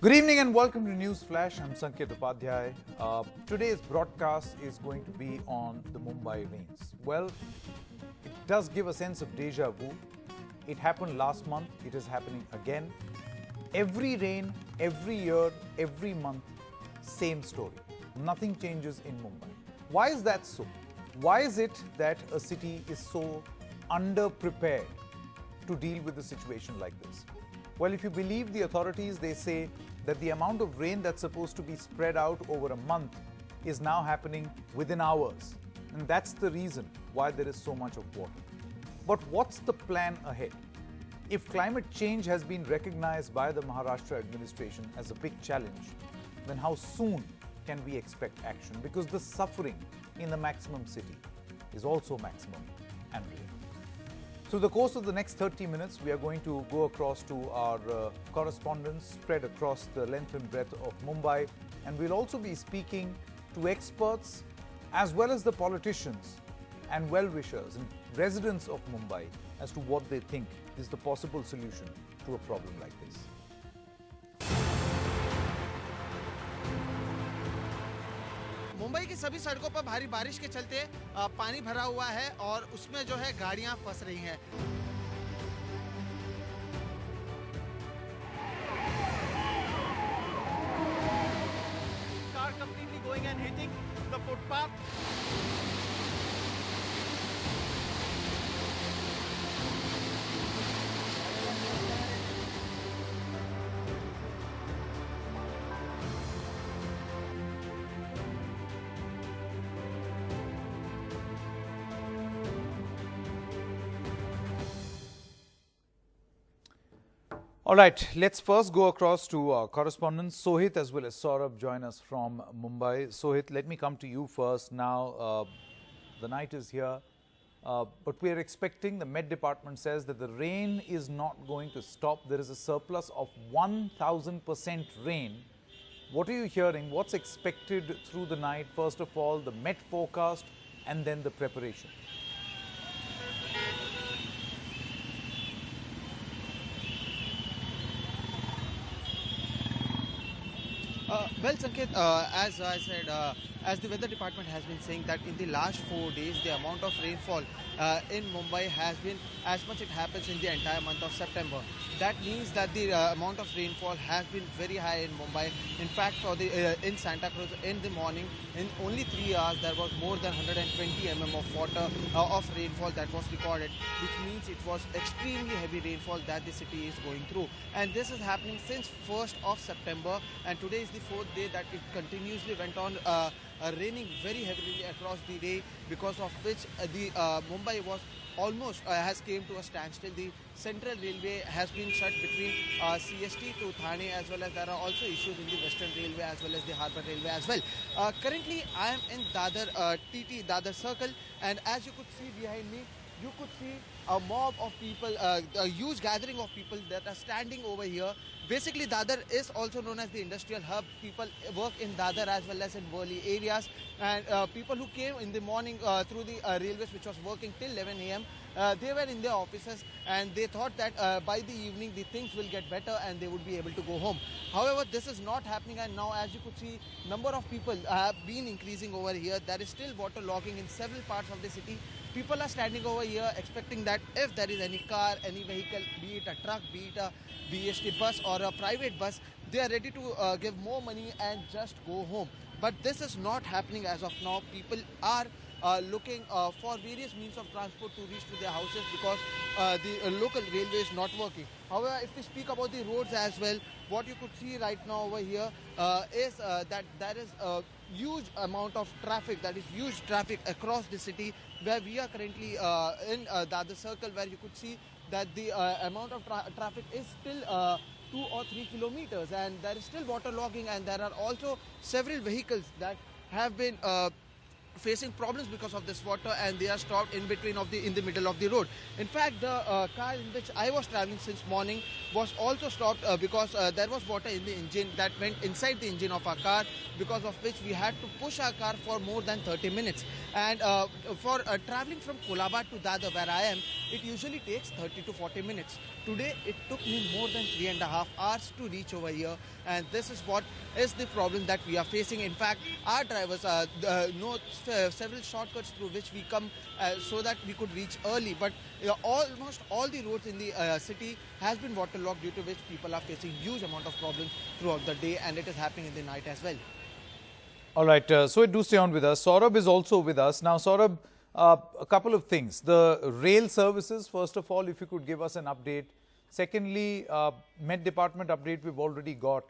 Good evening and welcome to News Flash. I'm Sanket Upadhyay. Today's broadcast is going to be on the Mumbai rains. Well, it does give a sense of deja vu. It happened last month. It is happening again. Every rain, every year, every month, same story. Nothing changes in Mumbai. Why is that so? Why is it that a city is so underprepared to deal with a situation like this? Well, if you believe the authorities, they say that the amount of rain that's supposed to be spread out over a month is now happening within hours. And that's the reason why there is so much of water. But what's the plan ahead? If climate change has been recognized by the Maharashtra administration as a big challenge, then how soon can we expect action? Because the suffering in the maximum city is also maximum and real. Through the course of the next 30 minutes, we are going to go across to our correspondents spread across the length and breadth of Mumbai. And we'll also be speaking to experts as well as the politicians and well-wishers and residents of Mumbai as to what they think is the possible solution to a problem like this. Mumbai की सभी सड़कों पर भारी बारिश के चलते पानी भरा हुआ है और उसमें जो है गाड़ियां फंस रही हैं। Car completely going and hitting the footpath. All right, let's first go across to our correspondents. Sohit as well as Saurabh join us from Mumbai. Sohit, let me come to you first. Now, the night is here, but we are expecting, the Met Department says that the rain is not going to stop. There is a surplus of 1000% rain. What are you hearing? What's expected through the night? First of all, the Met forecast and then the preparation. Well, Sanket, as I said, as the weather department has been saying that in the last 4 days, the amount of rainfall in Mumbai has been as much it happens in the entire month of September. That means that the amount of rainfall has been very high in Mumbai. In fact, for the in Santa Cruz in the morning, in only 3 hours, there was more than 120 mm of water of rainfall that was recorded, which means it was extremely heavy rainfall that the city is going through. And this is happening since 1st of September, and today is the 4th day that it continuously went on raining very heavily across the day, because of which the Mumbai was almost has came to a standstill. The Central Railway has been shut between CST to Thane, as well as there are also issues in the Western Railway as well as the Harbour Railway as well. Currently, I am in Dadar Dadar Circle, and as you could see behind me, you could see a mob of people, a huge gathering of people that are standing over here. Basically, Dadar is also known as the industrial hub. People work in Dadar as well as in Worli areas, and people who came in the morning through the railways, which was working till 11 a.m., they were in their offices and they thought that by the evening the things will get better and they would be able to go home. However, this is not happening, and now as you could see, number of people have been increasing over here. There is still water logging in several parts of the city. People are standing over here expecting that if there is any car, any vehicle, be it a truck, be it a BST bus or a private bus, they are ready to give more money and just go home. But this is not happening as of now. People are looking for various means of transport to reach to their houses, because the local railway is not working. However, if we speak about the roads as well, what you could see right now over here is that there is a huge amount of traffic, that is huge traffic across the city, where we are currently in Dadar Circle, where you could see that the amount of traffic is still 2 or 3 kilometers, and there is still water logging, and there are also several vehicles that have been facing problems because of this water, and they are stopped in the middle of the road. In fact, the car in which I was traveling since morning was also stopped because there was water in the engine that went inside the engine of our car, because of which we had to push our car for more than 30 minutes. And for traveling from Kolaba to Dadar, where I am, it usually takes 30 to 40 minutes. Today it took me more than 3.5 hours to reach over here, and this is what is the problem that we are facing. In fact, our drivers know several shortcuts through which we come so that we could reach early, but almost all the roads in the city has been waterlogged, due to which people are facing huge amount of problems throughout the day, and it is happening in the night as well. All right, so do stay on with us. Saurabh is also with us. Now, Saurabh, a couple of things. The rail services, first of all, if you could give us an update. Secondly, Met Department update we've already got.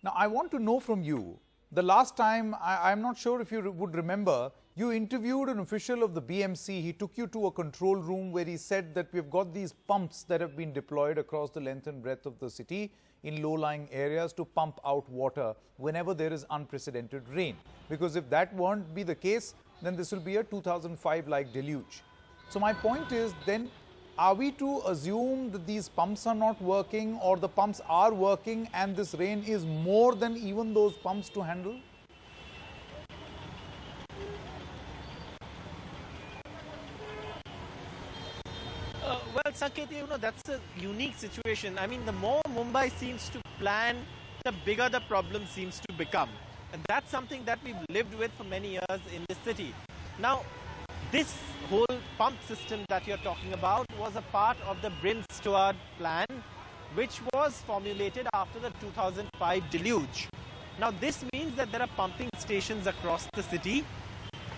Now, I want to know from you, the last time, I'm not sure if you would remember, you interviewed an official of the BMC. He took you to a control room where he said that we've got these pumps that have been deployed across the length and breadth of the city in low-lying areas to pump out water whenever there is unprecedented rain. Because if that won't be the case, then this will be a 2005-like deluge. So my point is, then, are we to assume that these pumps are not working, or the pumps are working and this rain is more than even those pumps to handle? Well, Sanket, that's a unique situation. I mean, the more Mumbai seems to plan, the bigger the problem seems to become. And that's something that we've lived with for many years in the city. Now, this whole pump system that you're talking about was a part of the Bryn-Stewart plan, which was formulated after the 2005 deluge. Now, this means that there are pumping stations across the city,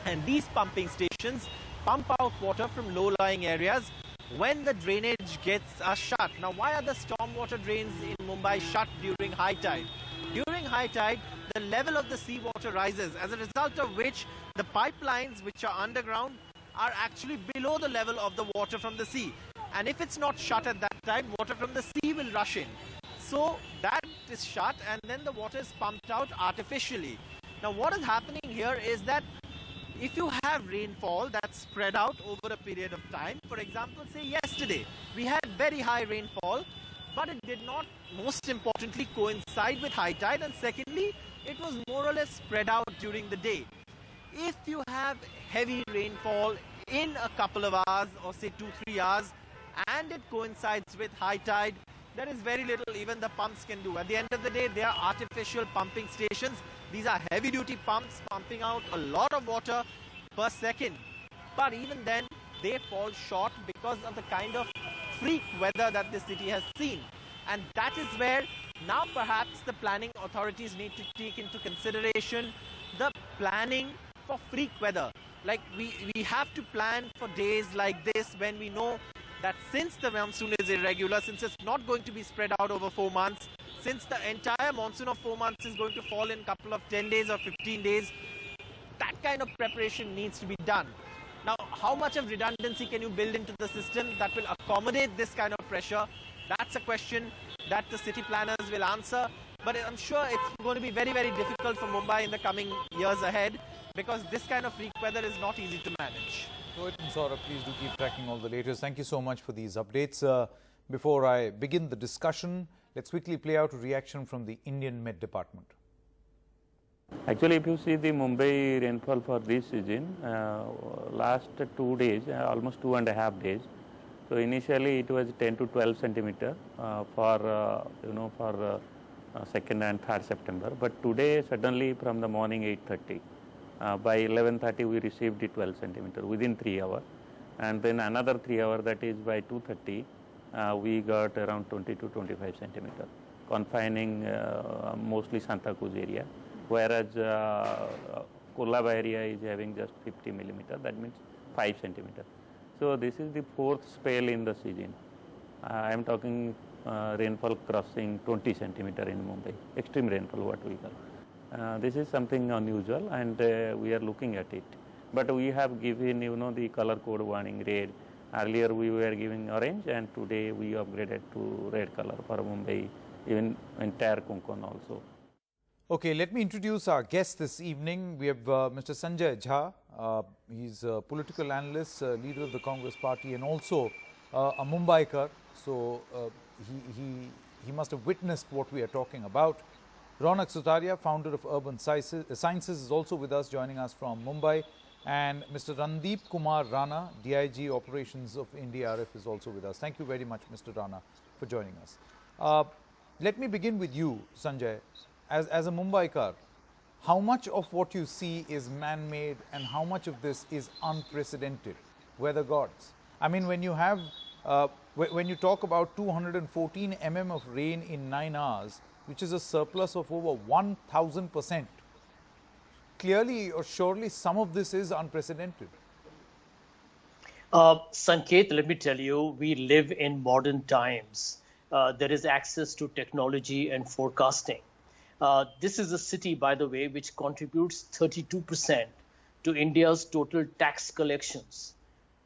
and these pumping stations pump out water from low-lying areas when the drainage gets shut. Now, why are the stormwater drains in Mumbai shut during high tide? During high tide, the level of the seawater rises, as a result of which the pipelines which are underground are actually below the level of the water from the sea. And if it's not shut at that time, water from the sea will rush in. So that is shut, and then the water is pumped out artificially. Now, what is happening here is that if you have rainfall that's spread out over a period of time, for example, say yesterday, we had very high rainfall, but it did not, most importantly, coincide with high tide, and secondly, it was more or less spread out during the day. If you have heavy rainfall in a couple of hours, or say 2-3 hours, and it coincides with high tide, there is very little even the pumps can do. At the end of the day, they are artificial pumping stations. These are heavy-duty pumps pumping out a lot of water per second. But even then, they fall short because of the kind of freak weather that the city has seen. And that is where now perhaps the planning authorities need to take into consideration the planning for freak weather. Like we have to plan for days like this when we know that since the monsoon is irregular, since it's not going to be spread out over 4 months, since the entire monsoon of 4 months is going to fall in a couple of 10 days or 15 days, that kind of preparation needs to be done. Now, how much of redundancy can you build into the system that will accommodate this kind of pressure? That's a question that the city planners will answer. But I'm sure it's going to be very, very difficult for Mumbai in the coming years ahead, because this kind of freak weather is not easy to manage. Rohit and Saurabh, please do keep tracking all the latest. Thank you so much for these updates. Before I begin the discussion, let's quickly play out a reaction from the Indian Met Department. Actually, if you see the Mumbai rainfall for this season, last 2 days, almost 2.5 days. So initially it was 10 to 12 centimeter for 2nd and 3rd September. But today suddenly from the morning 8:30, by 11:30 we received the 12 centimeter within 3 hours, and then another 3 hours, that is by 2:30, we got around 20 to 25 centimeter, confining mostly Santa Cruz area. Whereas Kolaba area is having just 50 millimeter, that means 5 centimeter. So this is the 4th spell in the season. I am talking rainfall crossing 20 centimeter in Mumbai, extreme rainfall what we call. This is something unusual, and we are looking at it. But we have given the color code warning red. Earlier we were giving orange, and today we upgraded to red color for Mumbai, even entire Konkan also. Okay, let me introduce our guest this evening. We have Mr. Sanjay Jha. He's a political analyst, leader of the Congress party, and also a Mumbaikar. So he must have witnessed what we are talking about. Ronak Sutaria, founder of Urban Sciences, is also with us, joining us from Mumbai. And Mr. Randeep Kumar Rana, DIG Operations of NDRF, is also with us. Thank you very much, Mr. Rana, for joining us. Let me begin with you, Sanjay. As a Mumbaikar, how much of what you see is man-made and how much of this is unprecedented? Weather gods. I mean, when you have, when you talk about 214 mm of rain in 9 hours, which is a surplus of over 1000%, clearly or surely some of this is unprecedented. Sanket, let me tell you, we live in modern times. There is access to technology and forecasting. This is a city, by the way, which contributes 32% to India's total tax collections.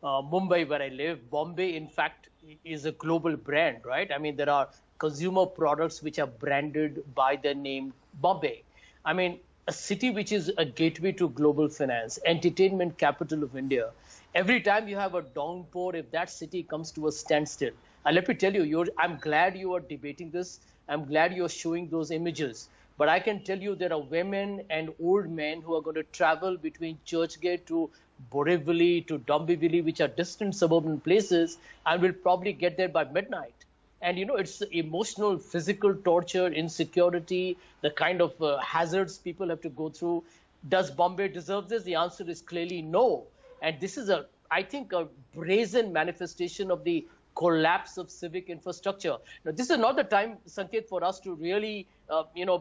Mumbai, where I live, Bombay, in fact, is a global brand, right? I mean, there are consumer products which are branded by the name Bombay. I mean, a city which is a gateway to global finance, entertainment capital of India. Every time you have a downpour, if that city comes to a standstill, and let me tell you, I'm glad you are debating this. I'm glad you're showing those images. But I can tell you there are women and old men who are going to travel between Churchgate to Borivali to Dombivli, which are distant suburban places, and will probably get there by midnight. And, you know, it's emotional, physical torture, insecurity, the kind of hazards people have to go through. Does Bombay deserve this? The answer is clearly no. And this is, I think, a brazen manifestation of the collapse of civic infrastructure. Now, this is not the time, Sanket, for us to really,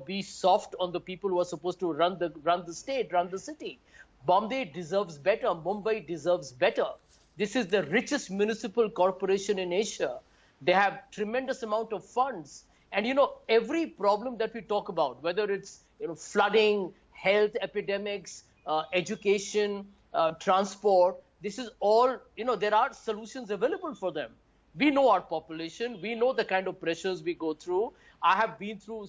be soft on the people who are supposed to run the state, run the city. Bombay deserves better. Mumbai deserves better. This is the richest municipal corporation in Asia. They have tremendous amount of funds. And, every problem that we talk about, whether it's, flooding, health epidemics, education, transport, this is all, there are solutions available for them. We know our population. We know the kind of pressures we go through. I have been through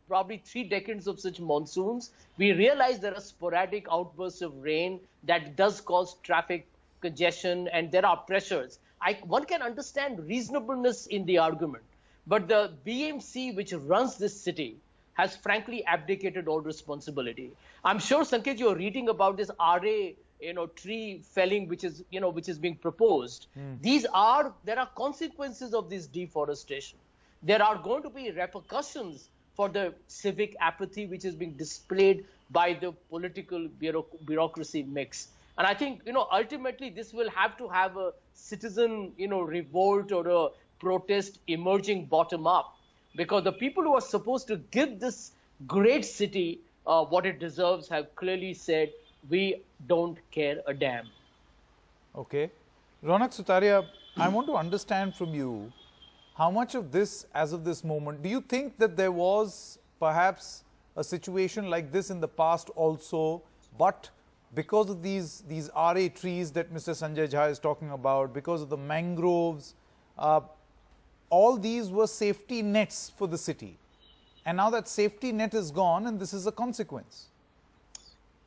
probably 3 decades of such monsoons. We realize there are sporadic outbursts of rain that does cause traffic congestion, and there are pressures. One can understand reasonableness in the argument, but the BMC, which runs this city, has frankly abdicated all responsibility. I'm sure, Sanket, you're reading about this RA tree felling, which is being proposed. There are consequences of this deforestation. There are going to be repercussions for the civic apathy which is being displayed by the political bureaucracy mix. And I think, ultimately this will have to have a citizen, revolt or a protest emerging bottom up, because the people who are supposed to give this great city what it deserves have clearly said, we don't care a damn. Okay. Ronak Sutaria, I want to understand from you, how much of this, as of this moment, do you think that there was perhaps a situation like this in the past also, but because of these RA trees that Mr. Sanjay Jha is talking about, because of the mangroves, all these were safety nets for the city. And now that safety net is gone and this is a consequence.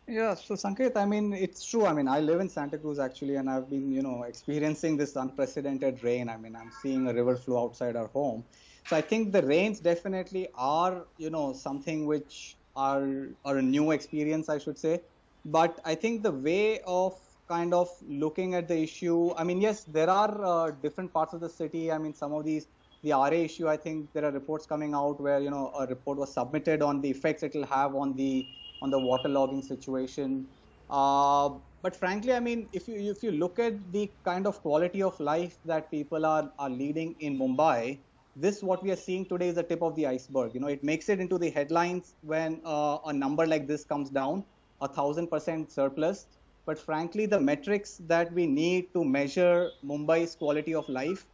Yeah, so Sanket, I mean, it's true. I mean, I live in Santa Cruz actually, and I've been, experiencing this unprecedented rain. I mean, I'm seeing a river flow outside our home. So I think the rains definitely are, something which are a new experience, I should say. But I think the way of kind of looking at the issue, I mean, yes, there are different parts of the city. I mean, some of the RA issue, I think there are reports coming out where, a report was submitted on the effects it will have on the waterlogging situation. But frankly, I mean, if you look at the kind of quality of life that people are leading in Mumbai, this what we are seeing today is the tip of the iceberg. It makes it into the headlines when a number like this comes down, 1000% surplus. But frankly, the metrics that we need to measure Mumbai's quality of life,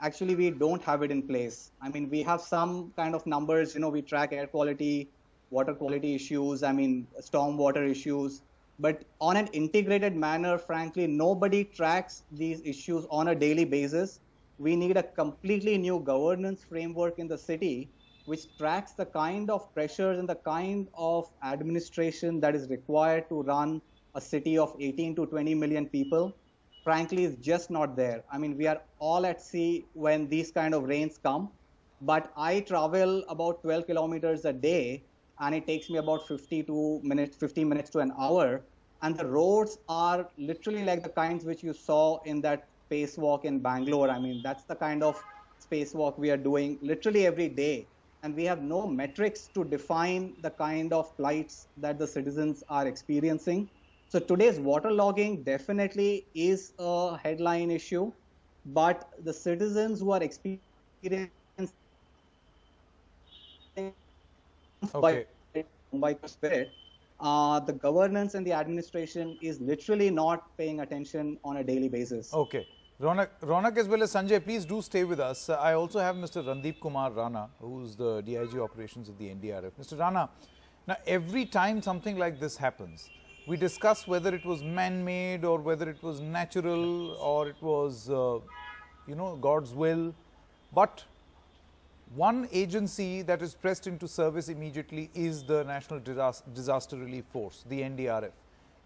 actually we don't have it in place. I mean, we have some kind of numbers, we track air quality, water quality issues, I mean, stormwater issues. But on an integrated manner, frankly, nobody tracks these issues on a daily basis. We need a completely new governance framework in the city which tracks the kind of pressures and the kind of administration that is required to run a city of 18 to 20 million people, frankly, is just not there. I mean, we are all at sea when these kind of rains come, but I travel about 12 kilometers a day, and it takes me about 15 minutes to an hour. And the roads are literally like the kinds which you saw in that spacewalk in Bangalore. I mean, that's the kind of spacewalk we are doing literally every day. And we have no metrics to define the kind of plights that the citizens are experiencing. So today's waterlogging definitely is a headline issue, but the citizens who are experiencing by spirit, the governance and the administration is literally not paying attention on a daily basis. Okay. Ronak as well as Sanjay, please do stay with us. I also have Mr. Randeep Kumar Rana, who's the DIG operations of the NDRF. Mr. Rana, now every time something like this happens, we discuss whether it was man-made or whether it was natural or it was, God's will. But one agency that is pressed into service immediately is the National Disaster Relief Force, the NDRF.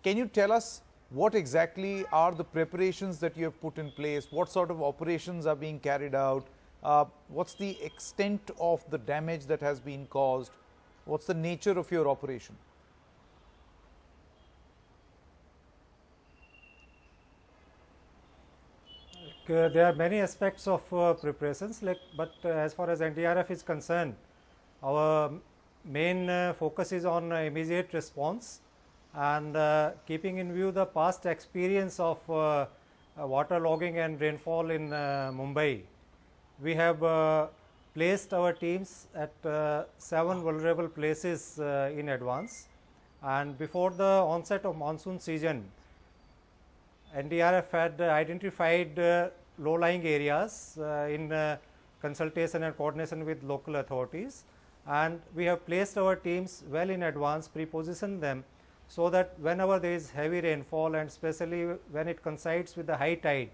Can you tell us what exactly are the preparations that you have put in place? What sort of operations are being carried out? What's the extent of the damage that has been caused? What's the nature of your operation? There are many aspects of preparations, but as far as NDRF is concerned, our main focus is on immediate response, and keeping in view the past experience of waterlogging and rainfall in Mumbai, we have placed our teams at 7 vulnerable places in advance. And before the onset of monsoon season, NDRF had identified low-lying areas in consultation and coordination with local authorities, and we have placed our teams well in advance, pre-positioned them, so that whenever there is heavy rainfall, and especially when it coincides with the high tide,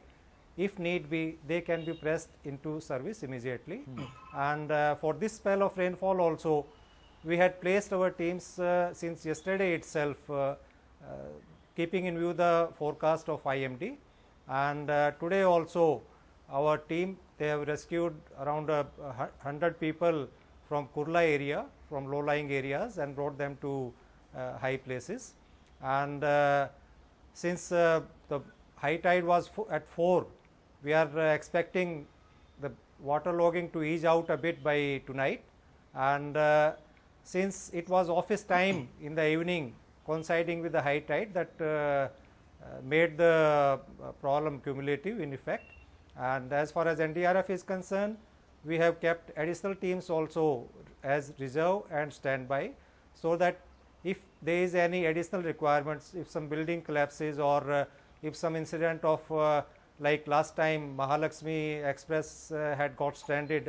if need be, they can be pressed into service immediately. And for this spell of rainfall also, we had placed our teams since yesterday itself, keeping in view the forecast of IMD. And today also, our team, they have rescued around 100 people from Kurla area, from low-lying areas, and brought them to high places. And since the high tide was at 4, we are expecting the waterlogging to ease out a bit by tonight. And since it was office time in the evening, coinciding with the high tide, that made the problem cumulative in effect. And as far as NDRF is concerned, we have kept additional teams also as reserve and standby, so that if there is any additional requirements, if some building collapses, or if some incident of like last time Mahalakshmi Express had got stranded,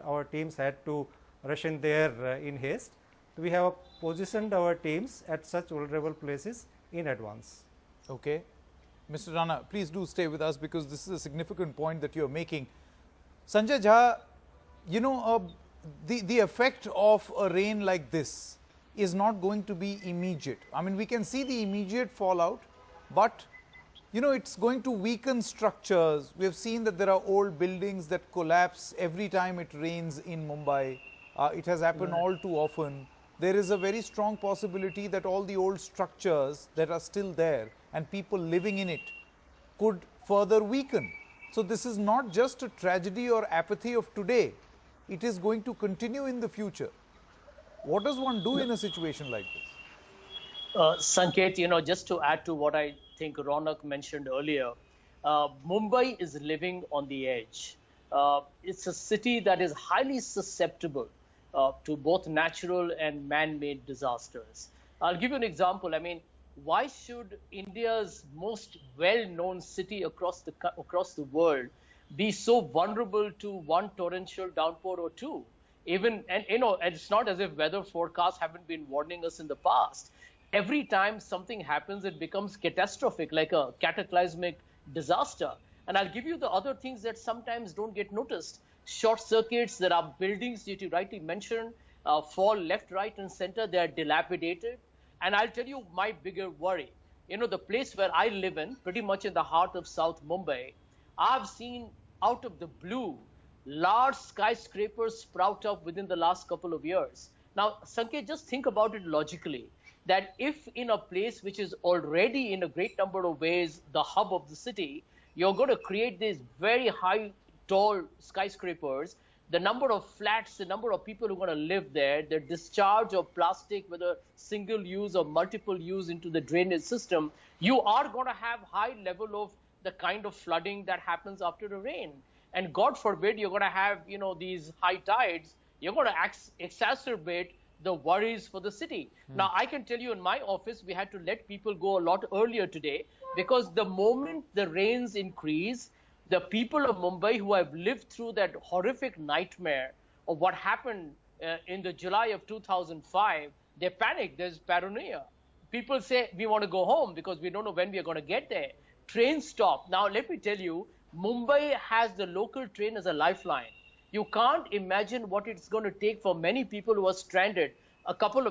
our teams had to rush in there in haste. We have positioned our teams at such vulnerable places in advance. Okay. Mr. Rana, please do stay with us, because this is a significant point that you are making. Sanjay Jha, the effect of a rain like this is not going to be immediate. I mean, we can see the immediate fallout, but it's going to weaken structures. We have seen that there are old buildings that collapse every time it rains in Mumbai. It has happened all too often. There is a very strong possibility that all the old structures that are still there and people living in it could further weaken. So this is not just a tragedy or apathy of today. It is going to continue in the future. What does one do in a situation like this? Sanket, just to add to what I think Ronak mentioned earlier, Mumbai is living on the edge. It's a city that is highly susceptible to both natural and man-made disasters. I'll give you an example. I mean, why should India's most well-known city across the world be so vulnerable to one torrential downpour or two? And it's not as if weather forecasts haven't been warning us in the past. Every time something happens, it becomes catastrophic, like a cataclysmic disaster. And I'll give you the other things that sometimes don't get noticed. short circuits. There are buildings that you rightly mentioned fall left, right, and center. They are dilapidated. And I'll tell you my bigger worry. You know, the place where I live in, pretty much in the heart of South Mumbai, I've seen out of the blue large skyscrapers sprout up within the last couple of years. Now, Sanket, just think about it logically, that if in a place which is already in a great number of ways the hub of the city, you're going to create these very high, tall skyscrapers, the number of flats, the number of people who are going to live there, the discharge of plastic, whether single use or multiple use into the drainage system, you are going to have high level of the kind of flooding that happens after the rain. And God forbid, you're going to have, you know, these high tides, you're going to exacerbate the worries for the city. Now, I can tell you in my office, we had to let people go a lot earlier today because the moment the rains increase, the people of Mumbai who have lived through that horrific nightmare of what happened in the July of 2005, they panic. There's paranoia. People say, we want to go home because we don't know when we are going to get there. Trains stop. Now, let me tell you, Mumbai has the local train as a lifeline. You can't imagine what it's going to take for many people who are stranded.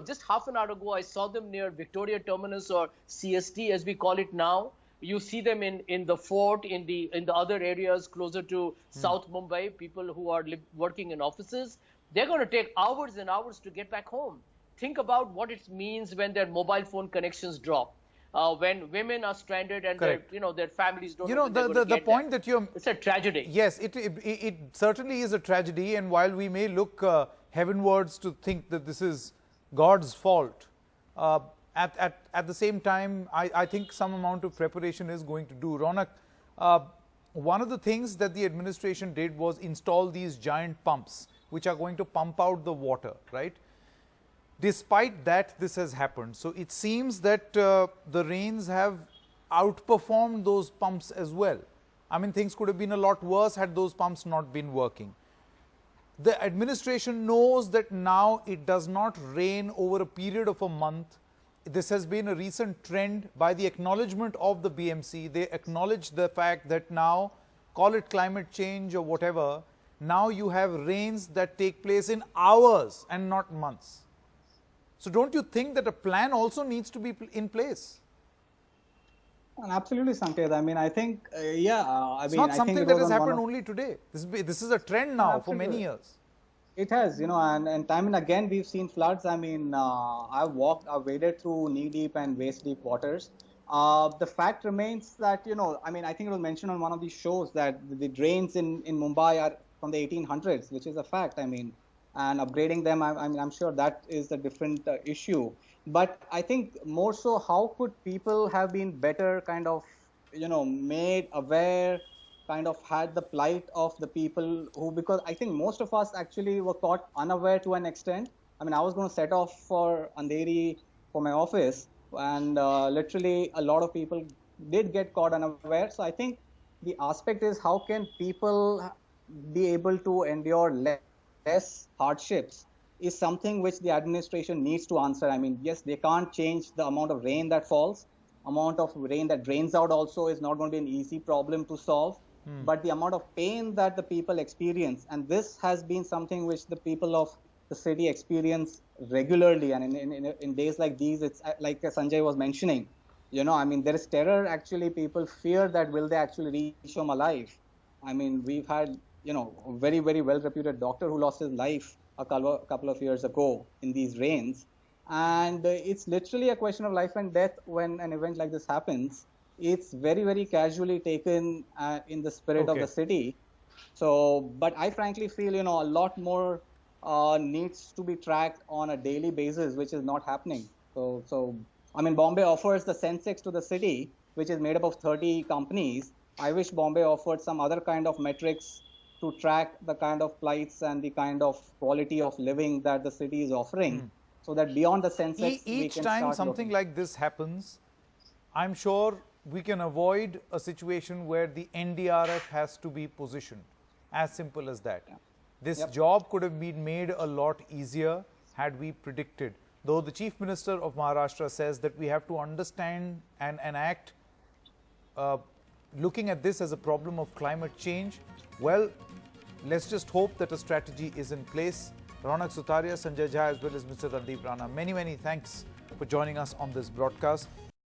Just half an hour ago, I saw them near Victoria Terminus or CST as we call it now. You see them in the fort, in the other areas closer to South Mumbai, people who are working in offices. They're going to take hours and hours to get back home. Think about what it means when their mobile phone connections drop. When women are stranded and their families don't know when they're going to the get point there. that you're... It's a tragedy. Yes, it certainly is a tragedy, and while we may look heavenwards to think that this is God's fault, at the same time, I think some amount of preparation is going to do. Ronak, one of the things that the administration did was install these giant pumps, which are going to pump out the water, right? Despite that, this has happened. So it seems that the rains have outperformed those pumps as well. I mean, things could have been a lot worse had those pumps not been working. The administration knows that now it does not rain over a period of a month. This has been a recent trend. By the acknowledgement of the BMC, they acknowledge the fact that now, call it climate change or whatever, now you have rains that take place in hours and not months. So don't you think that a plan also needs to be in place? Absolutely, Sanket. I mean, I think, It's not something that has happened only today. This is a trend now for many years. It has, and time and again we've seen floods. I mean, I've waded through knee-deep and waist-deep waters. The fact remains that, I think it was mentioned on one of these shows that the drains in Mumbai are from the 1800s, which is a fact. I mean, and upgrading them, I'm sure that is a different issue. But I think more so, how could people have been better kind of, made aware, kind of had the plight of the people who, because I think most of us actually were caught unaware to an extent. I mean, I was going to set off for Andheri for my office, and literally a lot of people did get caught unaware. So I think the aspect is, how can people be able to endure less hardships is something which the administration needs to answer. I mean, yes, they can't change the amount of rain that falls. Amount of rain that drains out also is not going to be an easy problem to solve. But the amount of pain that the people experience, and this has been something which the people of the city experience regularly, and in days like these, it's like Sanjay was mentioning, I mean, there is terror. Actually, people fear that will they actually reach home alive. I mean, we've had, a very, very well-reputed doctor who lost his life a couple of years ago in these rains. And it's literally a question of life and death when an event like this happens. It's very, very casually taken in the spirit of the city. So, but I frankly feel, a lot more needs to be tracked on a daily basis, which is not happening. So I mean, Bombay offers the Sensex to the city, which is made up of 30 companies. I wish Bombay offered some other kind of metrics to track the kind of plights and the kind of quality of living that the city is offering, so that beyond the Sensex, each time something like this happens, I'm sure we can avoid a situation where the NDRF has to be positioned. As simple as that. This job could have been made a lot easier had we predicted. Though the Chief Minister of Maharashtra says that we have to understand and act looking at this as a problem of climate change. Well, let's just hope that a strategy is in place. Ronak Sutaria, Sanjay Jha, as well as Mr. Randeep Rana, many thanks for joining us on this broadcast.